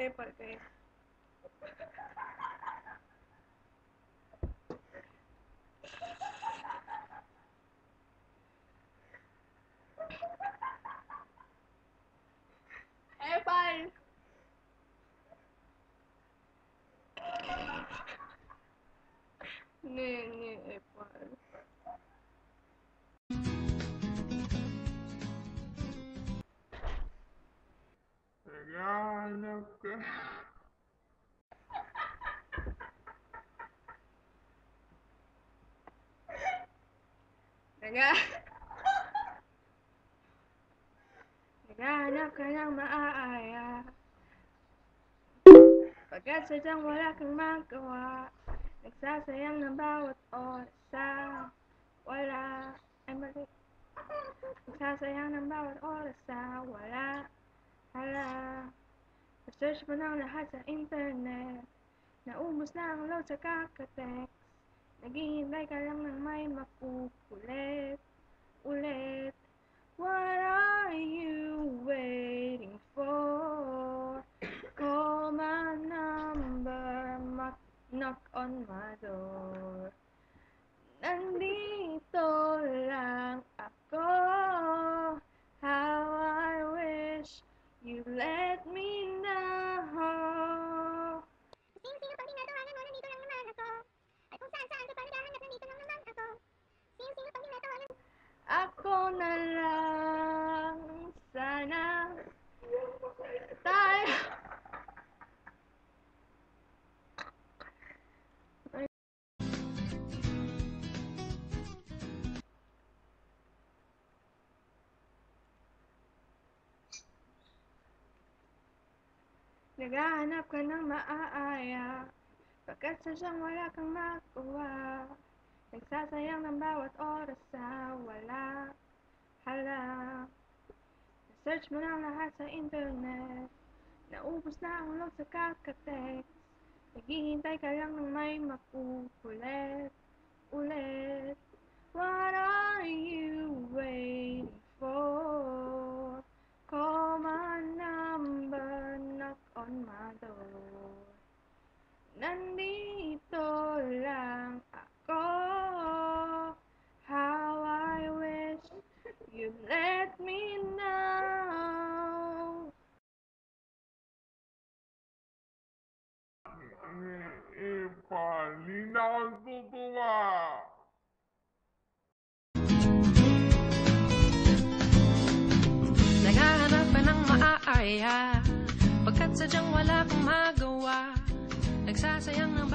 Apple kayo. Apple! Ni Apple. Naghahanap ka. Naghahanap ka ng maaaya, pagkat sadyang wala kang magawa. Nagsasayang ng bawat oras sa wala. Ay, mali. Nagsasayang ng bawat oras sa wala. Hala, na-search mo ng lahat sa internet, naubos na ang load sa kakatext. Naghihintay ka lang ng may makukulit ulit. What are you waiting for? Call my number, knock on my door. Nandito lang ako. How I wish you let me know. Sino-sino pang tinatawagan mo, nandito lang naman ako. At kung saan-saan ka pa naghahanap, nandito lang naman ako. Sino-sino pang tinatawagan. Ako na lang sana tayo. Naghahanap ka ng maaaya, pagkat sadyang wala kang magawa. Nagsasayang ng bawat oras sa wala. Hala, na-search mo ng lahat sa internet, naubos na ang load sa kakatext. Naghihintay ka lang ng may makukulit ulit. What are you waiting for? Call my number, knock on my door. Nandito lang ako. How I wish you let me know. Apple, di na ako tutuwa. Naghahanap ka ng maaaya, pagkat sadyang wala kang magawa. Nagsasayang ng